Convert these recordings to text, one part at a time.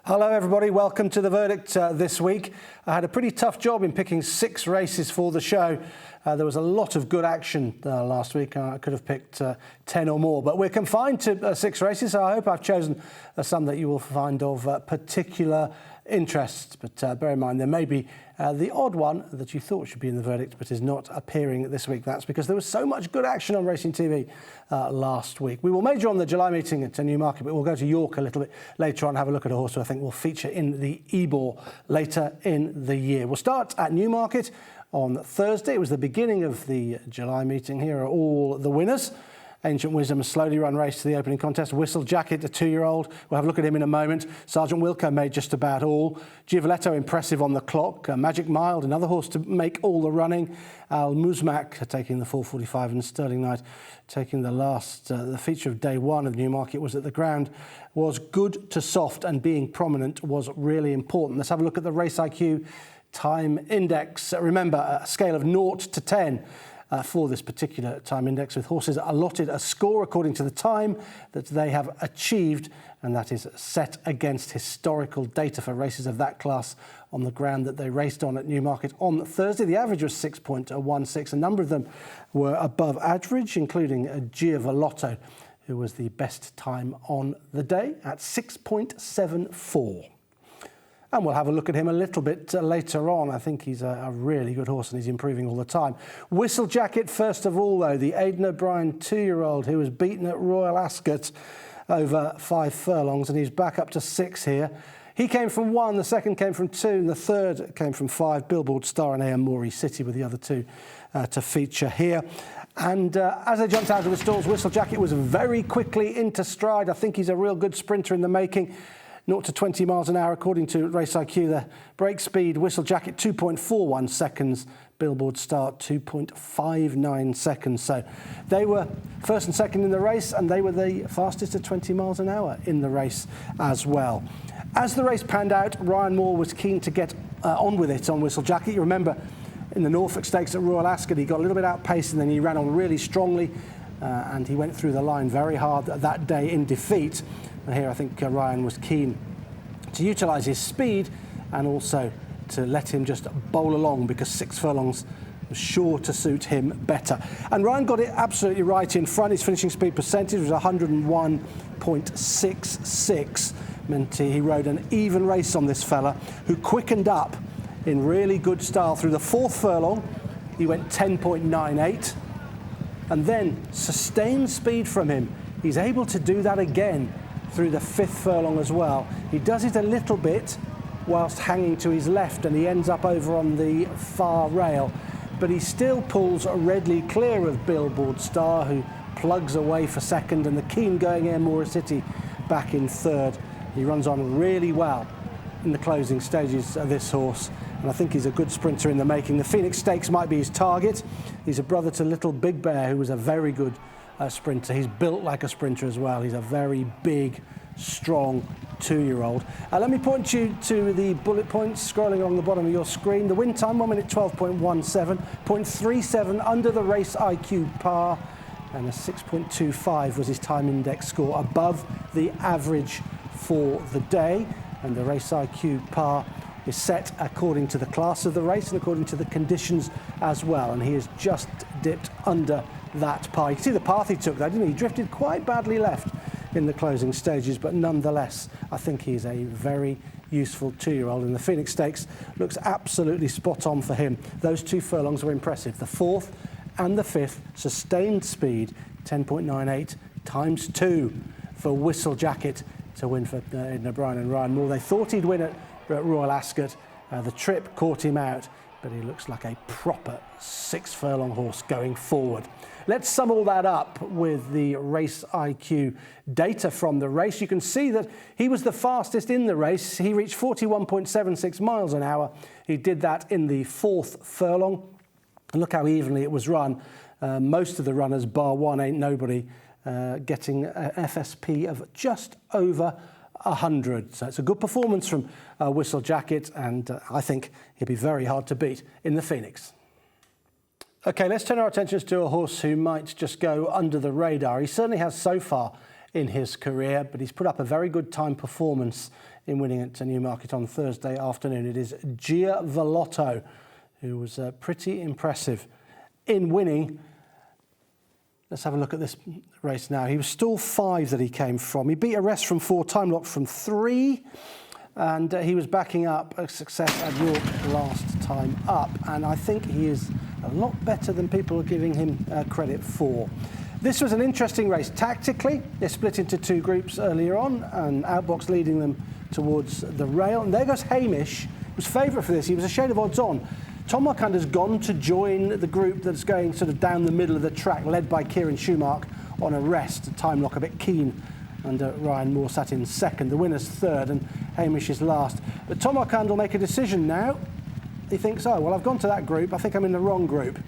Hello everybody, welcome to The Verdict this week. I had a pretty tough job in picking 6 races for the show. There was a lot of good action last week. I could have picked 10 or more, but we're confined to 6 races, so I hope I've chosen some that you will find of particular interest. But bear in mind, there may be the odd one that you thought should be in The Verdict but is not appearing this week. That's because there was so much good action on Racing TV last week. We will major on the July meeting at Newmarket, but we'll go to York a little bit later on and have a look at a horse who I think will feature in the Ebor later in the year. We'll start at Newmarket on Thursday. It was the beginning of the July meeting. Here are all the winners. Ancient Wisdom, a slowly run race to the opening contest. Whistlejacket, a 2-year-old. We'll have a look at him in a moment. Sergeant Wilco made just about all. Giavellotto, impressive on the clock. Magic Mild, another horse to make all the running. Al Muzmak taking the 4:45, and Sterling Knight taking the last. The feature of day one of Newmarket was that the ground was good to soft, and being prominent was really important. Let's have a look at the Race IQ time index. Remember, a scale of 0 to 10. For this particular time index, with horses allotted a score according to the time that they have achieved, and that is set against historical data for races of that class on the ground that they raced on at Newmarket on Thursday. The average was 6.16. A number of them were above average, including Giavellotto, who was the best time on the day at 6.74. And we'll have a look at him a little bit later on. I think he's a really good horse and he's improving all the time. Whistlejacket, first of all, though, the Aidan O'Brien 2-year-old who was beaten at Royal Ascot over 5 furlongs, and he's back up to 6 here. He came from 1, the second came from 2, and the third came from 5. Billboard Star and Aomori City were the other 2 to feature here. And as they jumped out of the stalls, Whistlejacket was very quickly into stride. I think he's a real good sprinter in the making. 0 to 20 miles an hour, according to Race IQ. The break speed, Whistlejacket 2.41 seconds, Billboard Star 2.59 seconds. So they were first and second in the race, and they were the fastest at 20 miles an hour in the race as well. As the race panned out, Ryan Moore was keen to get on with it on Whistlejacket. You remember in the Norfolk Stakes at Royal Ascot, he got a little bit outpaced and then he ran on really strongly, and he went through the line very hard that day in defeat. And here I think Ryan was keen to utilise his speed and also to let him just bowl along, because 6 furlongs was sure to suit him better. And Ryan got it absolutely right in front. His finishing speed percentage was 101.66. Meant he rode an even race on this fella, who quickened up in really good style through the 4th furlong. He went 10.98 and then sustained speed from him. He's able to do that again through the 5th furlong as well. He does it a little bit whilst hanging to his left, and he ends up over on the far rail, but he still pulls readily clear of Billboard Star, who plugs away for second, and the keen going Aomori City back in 3rd. He runs on really well in the closing stages of this horse, and I think he's a good sprinter in the making. The Phoenix Stakes might be his target. He's a brother to Little Big Bear, who was a very good sprinter. He's built like a sprinter as well. He's a very big, strong 2-year-old. Let me point you to the bullet points scrolling along the bottom of your screen. The win time, 1 minute 12.17, 0.37 under the Race IQ par, and a 6.25 was his time index score, above the average for the day. And the Race IQ par is set according to the class of the race and according to the conditions as well, and he has just dipped under that par. You can see the path he took there, didn't he? He drifted quite badly left in the closing stages, but nonetheless, I think he's a very useful 2-year-old, and the Phoenix Stakes looks absolutely spot on for him. Those 2 furlongs were impressive. The 4th and the 5th, sustained speed, 10.98 times 2 for Whistlejacket to win for Aidan O'Brien and Ryan Moore. They thought he'd win at Royal Ascot. The trip caught him out, but he looks like a proper 6 furlong horse going forward. Let's sum all that up with the Race IQ data from the race. You can see that he was the fastest in the race. He reached 41.76 miles an hour. He did that in the 4th furlong. And look how evenly it was run. Most of the runners, bar one, Ain't Nobody, getting an FSP of just over 100. So it's a good performance from Whistlejacket, and I think he'll be very hard to beat in the Phoenix. OK, let's turn our attentions to a horse who might just go under the radar. He certainly has so far in his career, but he's put up a very good time performance in winning at Newmarket on Thursday afternoon. It is Giavellotto, who was pretty impressive in winning. Let's have a look at this race now. He was stall 5 that he came from. He beat a rest from 4, time lock from 3, and he was backing up a success at York last time up. And I think he is a lot better than people are giving him credit for. This was an interesting race. Tactically, they split into 2 groups earlier on, and Outbox leading them towards the rail. And there goes Hamish, who was favourite for this. He was a shade of odds on. Tom Markander's gone to join the group that's going sort of down the middle of the track, led by Kieran Schumacher on a rest. A time lock a bit keen, and Ryan Moore sat in second. The winner's third, and Hamish is last. But Tom Markander will make a decision now. He thinks, oh, well, I've gone to that group. I think I'm in the wrong group.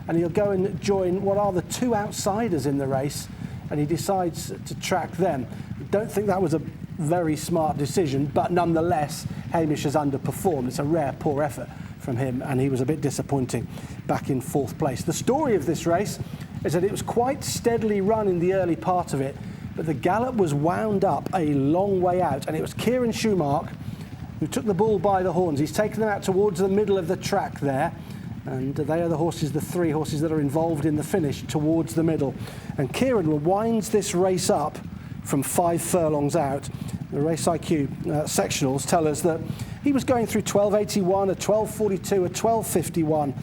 And he'll go and join what are the 2 outsiders in the race, and he decides to track them. I don't think that was a very smart decision, but nonetheless, Hamish has underperformed. It's a rare poor effort from him, and he was a bit disappointing back in 4th place. The story of this race is that it was quite steadily run in the early part of it, but the gallop was wound up a long way out, and it was Kieran Schumacher who took the bull by the horns. He's taken them out towards the middle of the track there, and they are the horses, the 3 horses that are involved in the finish towards the middle. And Kieran winds this race up from 5 furlongs out. The Race IQ sectionals tell us that he was going through 12.81, a 12.42, a 12.51,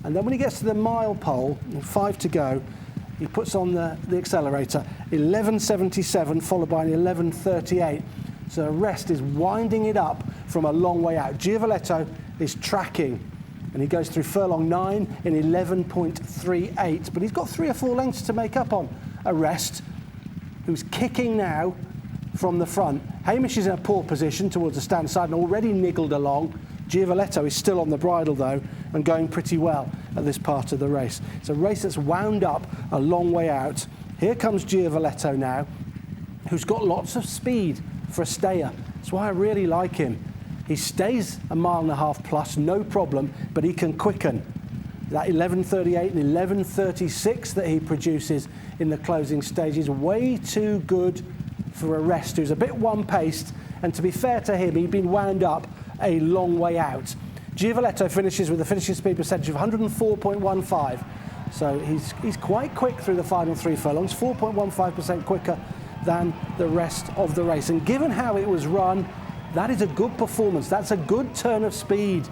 and then when he gets to the mile pole, 5 to go, he puts on the accelerator, 11.77 followed by an 11.38. So Rest is winding it up from a long way out. Giavellotto is tracking, and he goes through furlong 9 in 11.38, but he's got 3 or 4 lengths to make up on Rest, who's kicking now from the front. Hamish is in a poor position towards the stand side and already niggled along. Giavellotto is still on the bridle though, and going pretty well at this part of the race. It's a race that's wound up a long way out. Here comes Giavellotto now, who's got lots of speed for a stayer. That's why I really like him. He stays a mile and a half plus, no problem, but he can quicken. That 11.38 and 11.36 that he produces in the closing stage is way too good for a Rest, who's a bit one-paced, and to be fair to him, he'd been wound up a long way out. Giavellotto finishes with a finishing speed percentage of 104.15, so he's quite quick through the final 3 furlongs, 4.15% quicker than the rest of the race. And given how it was run, that is a good performance. That's a good turn of speed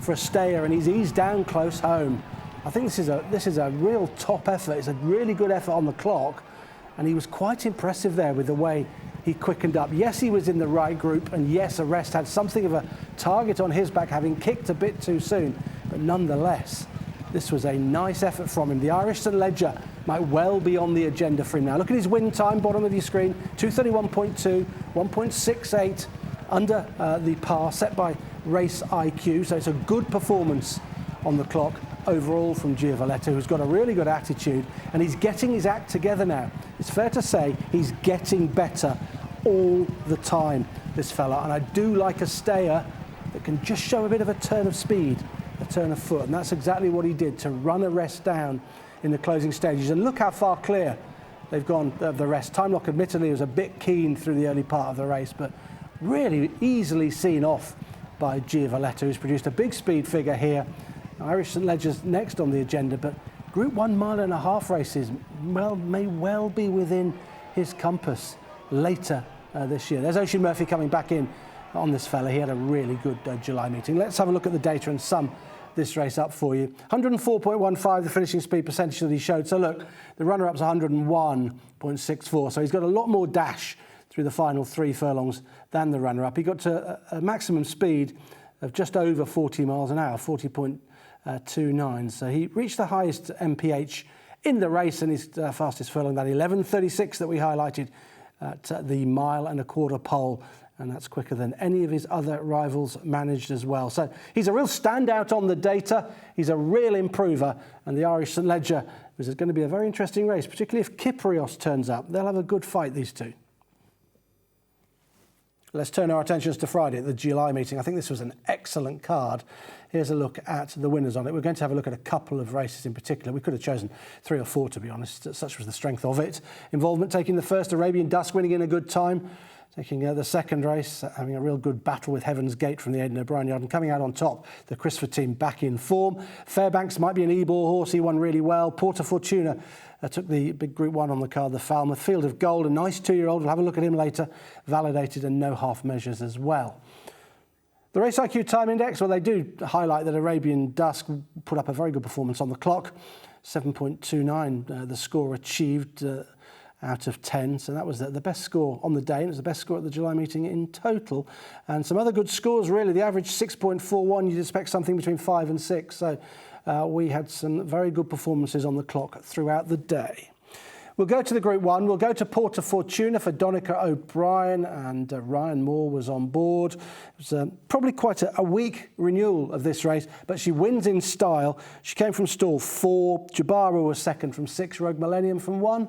for a stayer, and he's eased down close home. I think this is a real top effort. It's a really good effort on the clock, and he was quite impressive there with the way he quickened up. Yes, he was in the right group, and yes, Rest had something of a target on his back, having kicked a bit too soon, but nonetheless, this was a nice effort from him. The Irish St Ledger might well be on the agenda for him now. Look at his win time, bottom of your screen, 2:31.2, 1.68 under the par set by Race IQ, so it's a good performance on the clock overall from Giavellotto, who's got a really good attitude, and he's getting his act together now. It's fair to say he's getting better all the time, this fella, and I do like a stayer that can just show a bit of a turn of speed, a turn of foot, and that's exactly what he did to run a Rest down in the closing stages. And look how far clear they've gone of the Rest. Time lock admittedly was a bit keen through the early part of the race, but really easily seen off by Giavellotto, who's produced a big speed figure here. Irish St Ledger's next on the agenda, but Group 1 mile-and-a-half races may well be within his compass later this year. There's Ocean Murphy coming back in on this fella. He had a really good July meeting. Let's have a look at the data and sum this race up for you. 104.15, the finishing speed percentage that he showed. So look, the runner-up's 101.64, so he's got a lot more dash through the final 3 furlongs than the runner-up. He got to a maximum speed of just over 40 miles an hour, 40.29. So he reached the highest MPH in the race, and his fastest furlong, that 11.36 that we highlighted at the mile-and-a-quarter pole. And that's quicker than any of his other rivals managed as well. So he's a real standout on the data. He's a real improver. And the Irish St Ledger is going to be a very interesting race, particularly if Kyprios turns up. They'll have a good fight, these two. Let's turn our attentions to Friday at the July meeting. I think this was an excellent card. Here's a look at the winners on it. We're going to have a look at a couple of races in particular. We could have chosen 3 or 4, to be honest. Such was the strength of it. Involvement taking the first, Arabian Dusk winning in a good time. taking the second race, having a real good battle with Heaven's Gate from the Aidan O'Brien yard and coming out on top. The Christopher team back in form. Fairbanks might be an E-ball horse. He won really well. Porta Fortuna took the big Group 1 on the card, the Falmouth. Field of Gold, a nice 2-year-old. We'll have a look at him later. Validated and no half measures as well. The Race IQ Time Index, well, they do highlight that Arabian Dusk put up a very good performance on the clock. 7.29 the score achieved out of 10. So that was the best score on the day. And it was the best score at the July meeting in total. And some other good scores, really. The average 6.41, you'd expect something between 5 and 6. So we had some very good performances on the clock throughout the day. We'll go to the Group 1. We'll go to Porta Fortuna for Donica O'Brien, and Ryan Moore was on board. It was probably quite a weak renewal of this race, but she wins in style. She came from stall 4. Jabara was second from 6. Rogue Millennium from 1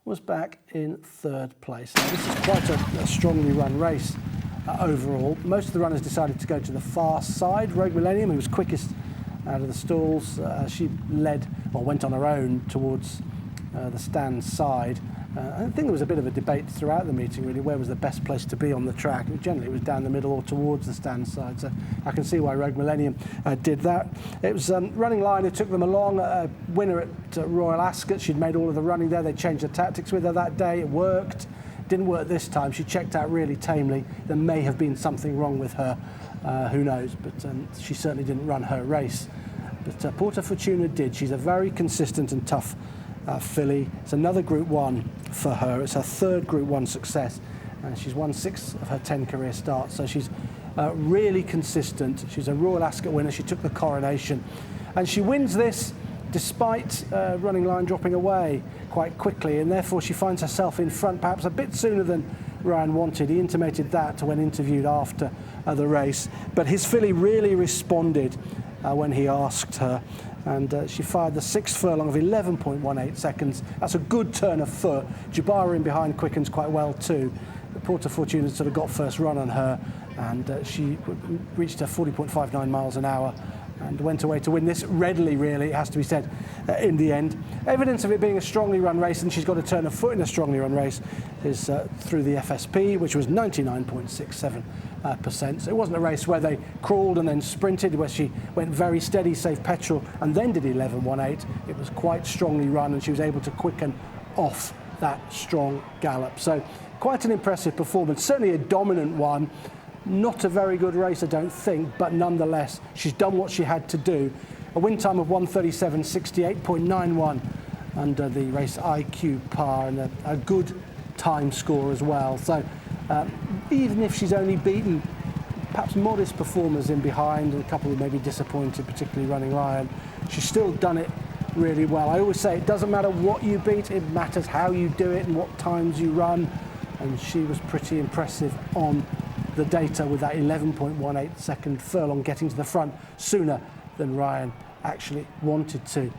was back in 3rd place. Now, this is quite a strongly run race overall. Most of the runners decided to go to the far side. Rogue Millennium, who was quickest out of the stalls, she led, or went on her own towards the stand side. I think there was a bit of a debate throughout the meeting, really, where was the best place to be on the track. And generally, it was down the middle or towards the stand side. So I can see why Rogue Millennium did that. It was Running Line who took them along. Winner at Royal Ascot. She'd made all of the running there. They changed the tactics with her that day. It worked. Didn't work this time. She checked out really tamely. There may have been something wrong with her. Who knows? But she certainly didn't run her race. But Porta Fortuna did. She's a very consistent and tough filly. It's another Group 1 for her. It's her 3rd Group 1 success, and she's won 6 of her 10 career starts. So she's really consistent. She's a Royal Ascot winner. She took the coronation, and she wins this despite Running Line dropping away quite quickly, and therefore she finds herself in front perhaps a bit sooner than Ryan wanted. He intimated that when interviewed after the race, but his filly really responded when he asked her. And she fired the 6th furlong of 11.18 seconds. That's a good turn of foot. Jabara in behind quickens quite well too. But Porta Fortuna sort of got first run on her, and she reached her 40.59 miles an hour and went away to win this readily, really, it has to be said, in the end. Evidence of it being a strongly run race, and she's got a turn of foot in a strongly run race, is through the FSP, which was 99.67%. So it wasn't a race where they crawled and then sprinted, where she went very steady, saved petrol, and then did 11.18. It was quite strongly run, and she was able to quicken off that strong gallop. So quite an impressive performance, certainly a dominant one. Not a very good race, I don't think, but nonetheless, she's done what she had to do. A win time of 1:37.68.91 under the Race IQ par, and a good time score as well. So even if she's only beaten perhaps modest performers in behind, and a couple who may be disappointed, particularly Running Lion, she's still done it really well. I always say it doesn't matter what you beat, it matters how you do it and what times you run, and she was pretty impressive on the data with that 11.18 second furlong, getting to the front sooner than Ryan actually wanted to.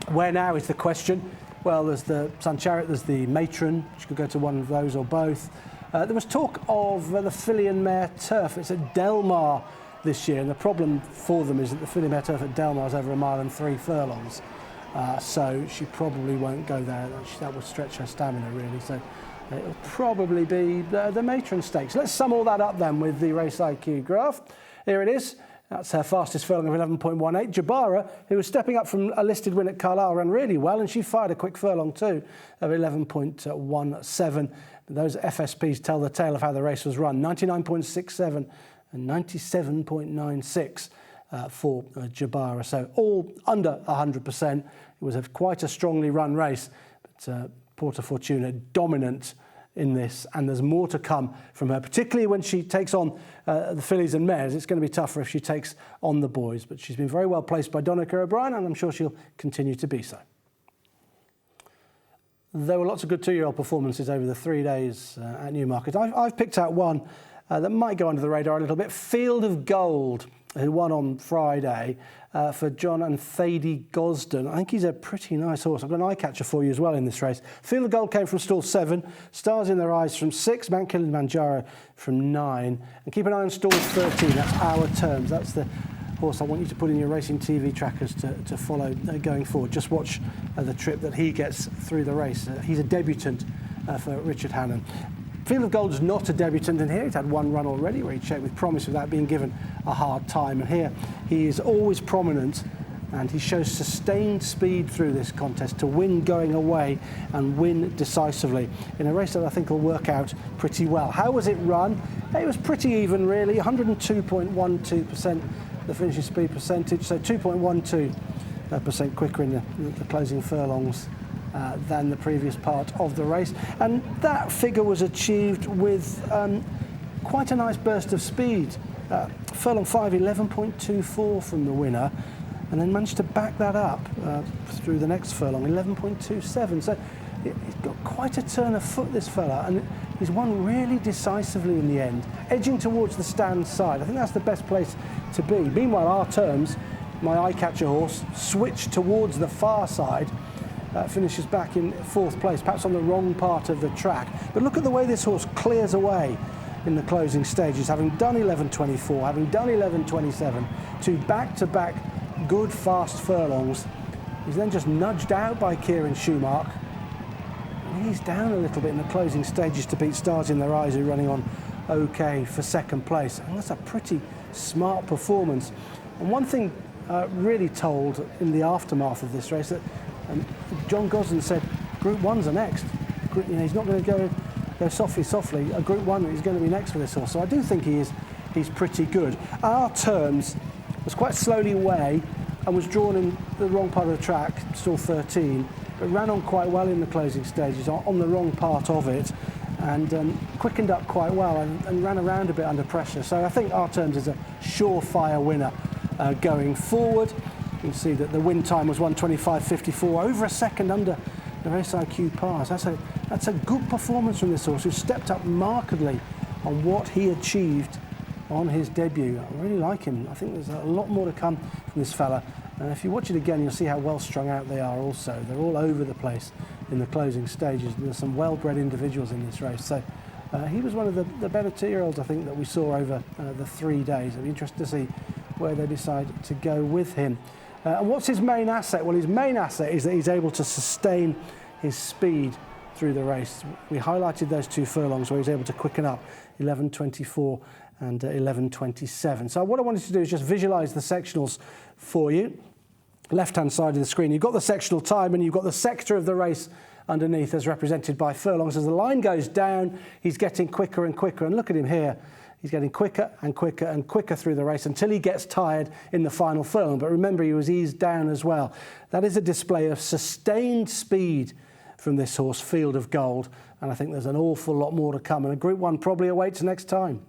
Where now is the question? Well, there's the Sun Chariot, there's the Matron. She could go to one of those or both. There was talk of the filly and mare turf. It's at Delmar this year, and the problem for them is that the filly and mare turf at Delmar is over 1 mile and 3 furlongs. So she probably won't go there. That would stretch her stamina, really. So it'll probably be the Matron Stakes. Let's sum all that up then with the Race IQ graph. Here it is. That's her fastest furlong of 11.18. Jabara, who was stepping up from a listed win at Carlisle, ran really well, and she fired a quick furlong too of 11.17. Those FSPs tell the tale of how the race was run. 99.67 and 97.96 for Jabara. So all under 100%. It was quite a strongly run race, but Porta Fortuna dominant in this, and there's more to come from her, particularly when she takes on the fillies and mares. It's going to be tougher if she takes on the boys, but she's been very well placed by Donica O'Brien, and I'm sure she'll continue to be so. There were lots of good 2-year-old performances over the 3 days at Newmarket. I've picked out one that might go under the radar a little bit. Field of Gold, who won on Friday for John and Thady Gosden. I think he's a pretty nice horse. I've got an eye catcher for you as well in this race. Field of Gold came from stall 7, Stars in Their Eyes from 6, Mount Kilimanjaro from 9. And keep an eye on stall 13, that's Our Terms. That's the horse I want you to put in your racing TV trackers to follow going forward. Just watch the trip that he gets through the race. He's a debutant for Richard Hannon. Field of Gold's not a debutant in here. He's had one run already where he checked with promise without being given a hard time. And here he is always prominent, and he shows sustained speed through this contest to win going away and win decisively in a race that I think will work out pretty well. How was it run? It was pretty even, really. 102.12% the finishing speed percentage, so 2.12% quicker in the closing furlongs than the previous part of the race. And that figure was achieved with quite a nice burst of speed. Furlong 5, 11.24 from the winner, and then managed to back that up through the next furlong, 11.27. So he's got quite a turn of foot, this fella, and he's won really decisively in the end, edging towards the stand side. I think that's the best place to be. Meanwhile, Our Terms, my eye-catcher horse, switched towards the far side, finishes back in 4th place, perhaps on the wrong part of the track. But look at the way this horse clears away in the closing stages, having done 11.24, having done 11.27, to back-to-back good fast furlongs. He's then just nudged out by Kieran Schumacher, and he's down a little bit in the closing stages to beat Stars in Their Eyes, who are running on okay for 2nd place. And that's a pretty smart performance. And one thing really told in the aftermath of this race, that John Gosden said Group 1s are next. He's not going to go softly. A Group 1 is going to be next for this horse. So I do think he's pretty good. Our Terms was quite slowly away and was drawn in the wrong part of the track, stall 13, but ran on quite well in the closing stages, on the wrong part of it, and quickened up quite well and ran around a bit under pressure. So I think Our Terms is a surefire winner going forward. You can see that the win time was 1:25.54, over a second under the Race IQ pass. That's a good performance from this horse, who stepped up markedly on what he achieved on his debut. I really like him. I think there's a lot more to come from this fella. And if you watch it again, you'll see how well strung out they are also. They're all over the place in the closing stages. There's some well-bred individuals in this race. So he was one of the better 2-year-olds, I think, that we saw over the 3 days. It'll be interesting to see where they decide to go with him. And what's his main asset? Well, his main asset is that he's able to sustain his speed through the race. We highlighted those 2 furlongs where he was able to quicken up, 11.24 and 11.27. So what I wanted to do is just visualise the sectionals for you. Left-hand side of the screen, you've got the sectional time and you've got the sector of the race underneath as represented by furlongs. As the line goes down, he's getting quicker and quicker. And look at him here. He's getting quicker and quicker and quicker through the race until he gets tired in the final furlong. But remember, he was eased down as well. That is a display of sustained speed from this horse, Field of Gold. And I think there's an awful lot more to come. And a Group 1 probably awaits next time.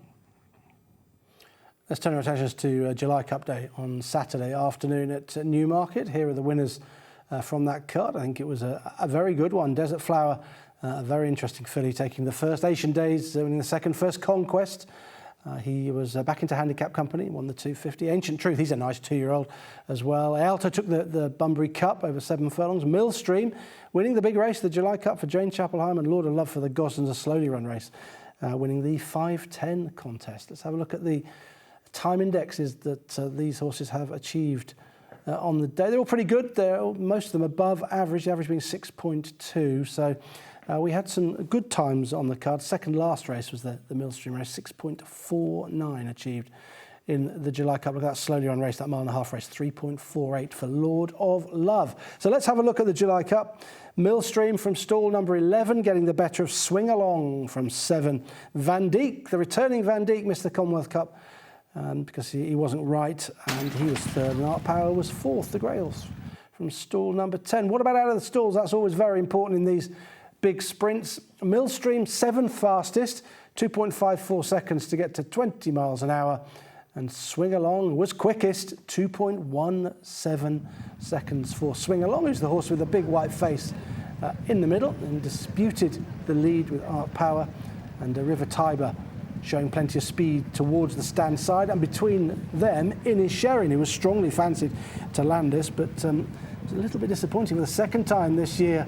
Let's turn our attentions to July Cup Day on Saturday afternoon at Newmarket. Here are the winners from that cut. I think it was a very good one. Desert Flower, a very interesting filly, taking the first. Asian Days winning the second. First Conquest. He was back into handicap company, won the 250. Ancient Truth, he's a nice 2-year-old as well. Aalto took the Bunbury Cup over 7 furlongs. Millstream winning the big race, the July Cup for Jane Chapelheim, and Lord of Love for the Gosdens, a slowly run race, winning the 5:10 contest. Let's have a look at the time indexes that these horses have achieved on the day. They're all pretty good. Most of them above average, the average being 6.2. So we had some good times on the card. Second last race was the Millstream race, 6.49 achieved in the July Cup. Look at that slowly run race, that 1.5-mile race, 3.48 for Lord of Love. So let's have a look at the July Cup. Millstream from stall number 11, getting the better of Swing Along from 7. Van Dijk, the returning Van Dijk, missed the Commonwealth Cup because he wasn't right, and he was 3rd, and Art Power was 4th, the Grails from stall number 10. What about out of the stalls? That's always very important in these big sprints. Millstream, 7th fastest, 2.54 seconds to get to 20 miles an hour. And Swing Along was quickest, 2.17 seconds for Swing Along, who's the horse with the big white face in the middle, and disputed the lead with Art Power. And River Tiber showing plenty of speed towards the stand side. And between them, Inisherin, who was strongly fancied to Landis, but it was a little bit disappointing for the second time this year.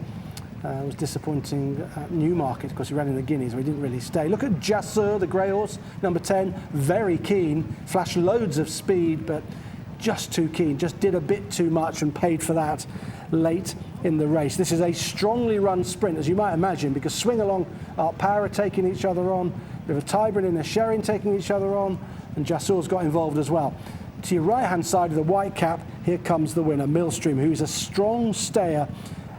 It was disappointing at Newmarket because he ran in the Guineas, where he didn't really stay. Look at Jassur, the grey horse, number 10, very keen, flashed loads of speed, but just too keen, just did a bit too much and paid for that late in the race. This is a strongly run sprint, as you might imagine, because Swing Along are Power taking each other on, River Tyburn and Sherin taking each other on, and Jassur's got involved as well. To your right-hand side of the white cap, here comes the winner, Millstream, who's a strong stayer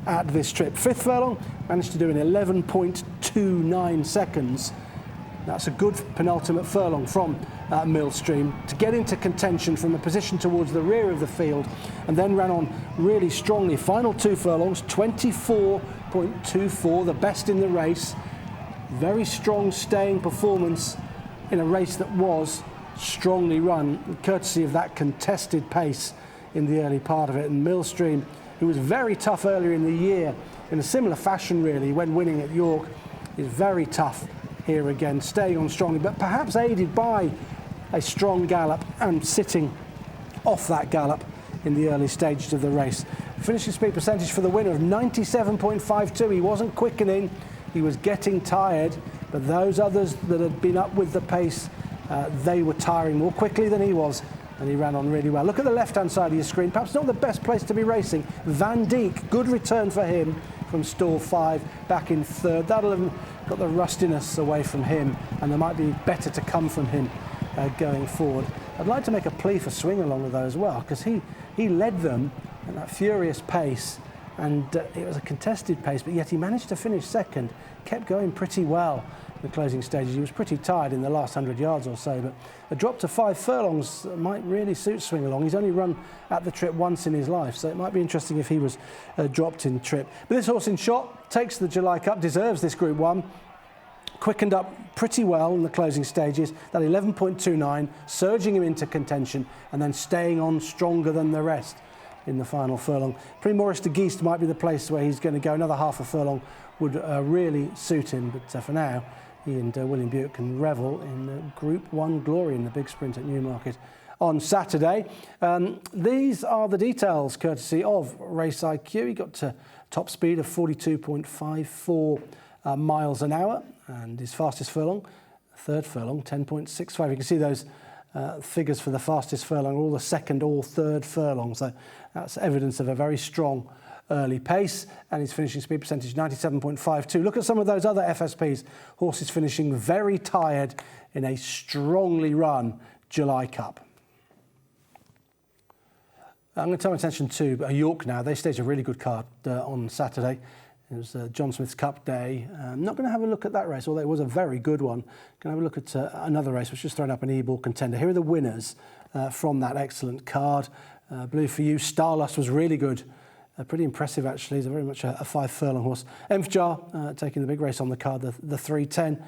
at this trip. Fifth furlong, managed to do in 11.29 seconds. That's a good penultimate furlong from Millstream to get into contention from a position towards the rear of the field, and then ran on really strongly. Final 2 furlongs, 24.24, the best in the race. Very strong staying performance in a race that was strongly run, courtesy of that contested pace in the early part of it. And Millstream, who was very tough earlier in the year, in a similar fashion really, when winning at York, is very tough here again, staying on strongly, but perhaps aided by a strong gallop and sitting off that gallop in the early stages of the race. Finishing speed percentage for the winner of 97.52. He wasn't quickening, he was getting tired, but those others that had been up with the pace, they were tiring more quickly than he was, and he ran on really well. Look at the left-hand side of your screen, perhaps not the best place to be racing. Van Dijk, good return for him from stall 5, back in 3rd. That'll have got the rustiness away from him, and there might be better to come from him going forward. I'd like to make a plea for Swing Along with though as well, because he led them at that furious pace, and it was a contested pace, but yet he managed to finish 2nd, kept going pretty well in the closing stages. He was pretty tired in the last 100 yards or so, but a drop to 5 furlongs might really suit Swing Along. He's only run at the trip once in his life, so it might be interesting if he was dropped in trip. But this horse in shot takes the July Cup, deserves this Group 1. Quickened up pretty well in the closing stages, that 11.29, surging him into contention and then staying on stronger than the rest in the final furlong. Prix Maurice de Geest might be the place where he's going to go. Another half a furlong would really suit him, but for now, he and William Buick can revel in Group 1 glory in the big sprint at Newmarket on Saturday. These are the details courtesy of Race IQ. He got to top speed of 42.54 miles an hour, and his fastest furlong, 3rd furlong, 10.65. You can see those figures for the fastest furlong, all the 2nd or 3rd furlong, so that's evidence of a very strong early pace, and his finishing speed percentage 97.52. Look at some of those other FSPs, horses finishing very tired in a strongly run July Cup. I'm going to turn my attention to York now. They staged a really good card on Saturday. It was John Smith's Cup day. I'm not going to have a look at that race, although it was a very good one. Going to have a look at another race, which is throwing up an E-ball contender. Here are the winners from that excellent card. Blue for You, Starlust was really good. Pretty impressive, actually. He's very much a 5 furlong horse. Enfjar taking the big race on the card, the 310.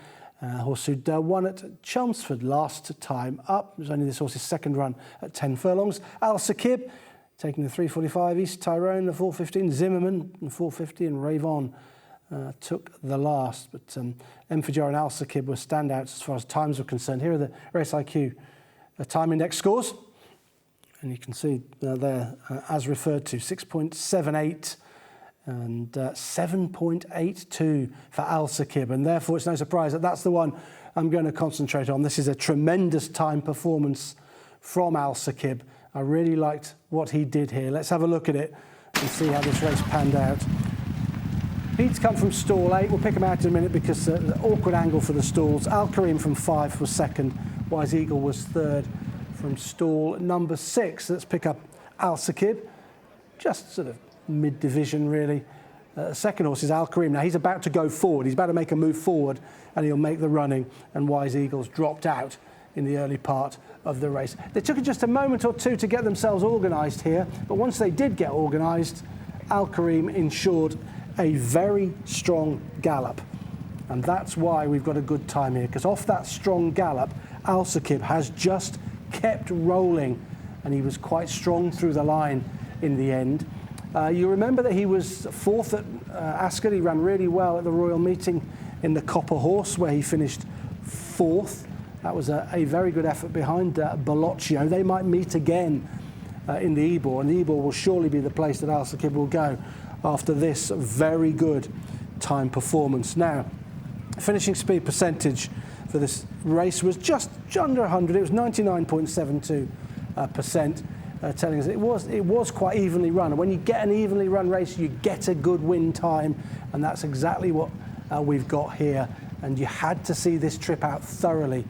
Horse who'd won at Chelmsford last time up. It was only this horse's 2nd run at 10 furlongs. Alsakib taking the 345, East Tyrone, the 415, Zimmerman, the 450, and Ravon took the last. But Enfjar and Alsakib were standouts as far as times were concerned. Here are the Race IQ time index scores. And you can see there, as referred to, 6.78 and 7.82 for Alsakib. And therefore, it's no surprise that that's the one I'm going to concentrate on. This is a tremendous time performance from Alsakib. I really liked what he did here. Let's have a look at it and see how this race panned out. He's come from stall 8. We'll pick him out in a minute because the awkward angle for the stalls. Al Karim from 5 was 2nd. Wise Eagle was 3rd from stall number 6. Let's pick up Alsakib. Just sort of mid-division, really. 2nd horse is Al Karim. Now, he's about to go forward. He's about to make a move forward, and he'll make the running. And Wise Eagles dropped out in the early part of the race. They took just a moment or two to get themselves organised here, but once they did get organised, Al Karim ensured a very strong gallop. And that's why we've got a good time here, because off that strong gallop, Alsakib has just kept rolling, and he was quite strong through the line in the end. You remember that he was 4th at Ascot. He ran really well at the Royal Meeting in the Copper Horse, where he finished 4th. That was a very good effort behind Bellocchio. They might meet again in the E-ball, and the E-ball will surely be the place that Alsakib will go after this very good time performance. Now, finishing speed percentage for this race was just under 100. It was 99.72%. telling us it was quite evenly run. And when you get an evenly run race, you get a good win time, and that's exactly what we've got here. And you had to see this trip out thoroughly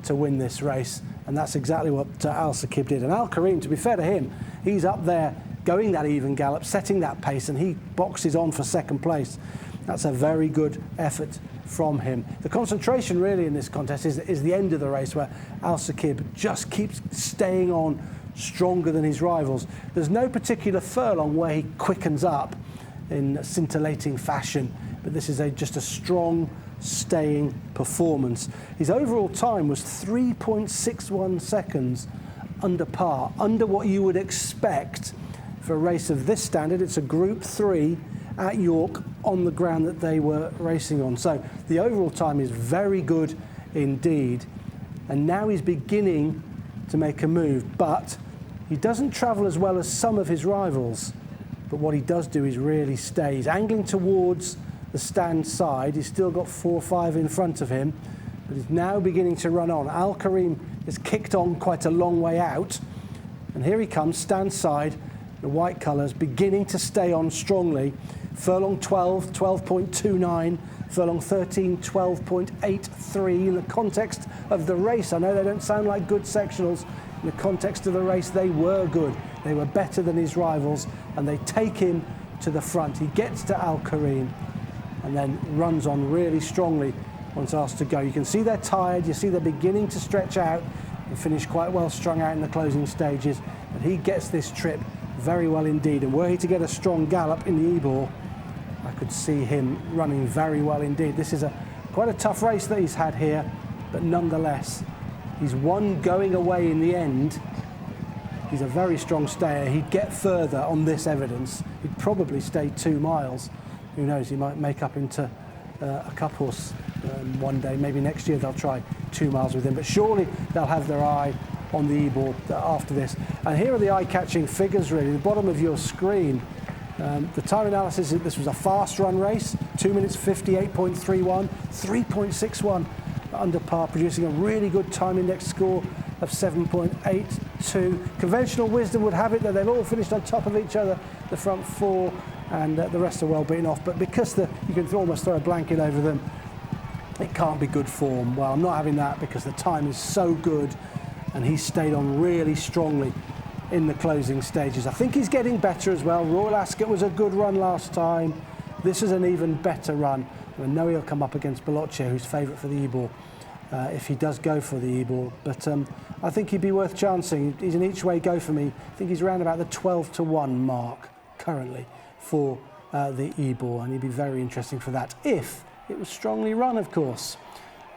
to win this race, and that's exactly what Alsakib did. And Al Karim, to be fair to him, he's up there going that even gallop, setting that pace, and he boxes on for second place. That's a very good effort from him. The concentration really in this contest is the end of the race, where Alsakib just keeps staying on stronger than his rivals. There's no particular furlong where he quickens up in scintillating fashion, but this is just a strong, staying performance. His overall time was 3.61 seconds under par, under what you would expect for a race of this standard. It's a Group 3 at York on the ground that they were racing on. So the overall time is very good indeed. And now he's beginning to make a move, but he doesn't travel as well as some of his rivals. But what he does do is really stay. He's angling towards the stand side. He's still got 4 or 5 in front of him, but he's now beginning to run on. Al Karim has kicked on quite a long way out, and here he comes, stand side, the white colours beginning to stay on strongly. Furlong 12, 12.29, furlong 13, 12.83. In the context of the race, I know they don't sound like good sectionals. In the context of the race, they were good. They were better than his rivals, and they take him to the front. He gets to Al Karim and then runs on really strongly once asked to go. You can see they're tired, you see they're beginning to stretch out and finish quite well strung out in the closing stages, but he gets this trip very well indeed. And were he to get a strong gallop in the Ebor, I could see him running very well indeed. This is quite a tough race that he's had here, but nonetheless, he's won going away in the end. He's a very strong stayer. He'd get further on this evidence. He'd probably stay 2 miles. Who knows, he might make up into a cup horse one day. Maybe next year they'll try 2 miles with him, but surely they'll have their eye on the Ebor after this. And here are the eye-catching figures really, the bottom of your screen. The time analysis, this was a fast run race, 2 minutes 58.31, 3.61 under par, producing a really good time index score of 7.82. Conventional wisdom would have it that they've all finished on top of each other, the front 4, and the rest are well beaten off. But because you can almost throw a blanket over them, it can't be good form. Well, I'm not having that because the time is so good, and he stayed on really strongly in the closing stages. I think he's getting better as well. Royal Ascot was a good run last time. This is an even better run. I know he'll come up against Giavellotto, who's favourite for the Ebor, if he does go for the Ebor. But I think he'd be worth chancing. He's an each way go for me. I think he's around about the 12-1 mark currently for the Ebor, and he'd be very interesting for that if it was strongly run, of course.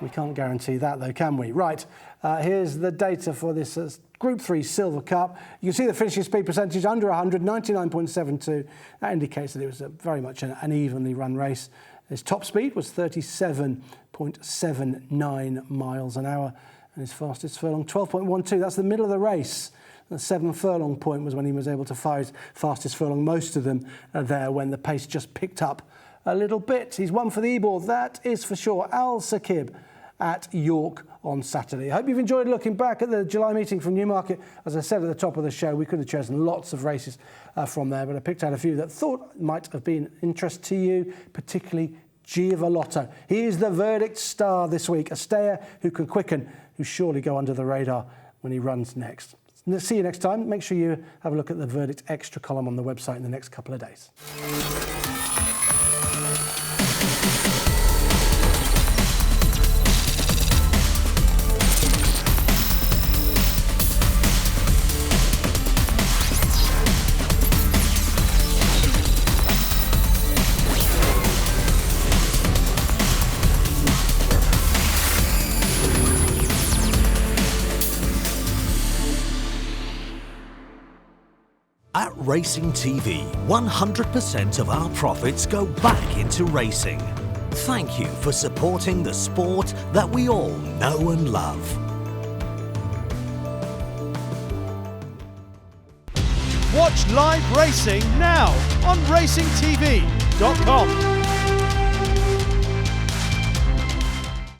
We can't guarantee that though, can we? Right, here's the data for this Group 3 Silver Cup. You can see the finishing speed percentage under 100, 99.72. That indicates that it was very much an evenly run race. His top speed was 37.79 miles an hour, and his fastest furlong 12.12. That's the middle of the race. The 7 furlong point was when he was able to fire his fastest furlong. Most of them are there when the pace just picked up a little bit. He's won for the Ebor, that is for sure. Alsakib at York on Saturday. I hope you've enjoyed looking back at the July meeting from Newmarket. As I said at the top of the show, we could have chosen lots of races from there, but I picked out a few that thought might have been interest to you, particularly Giavellotto. He is the verdict star this week, a stayer who can quicken, who surely go under the radar when he runs next. See you next time. Make sure you have a look at the Verdict Extra column on the website in the next couple of days. At Racing TV, 100% of our profits go back into racing. Thank you for supporting the sport that we all know and love. Watch live racing now on racingtv.com.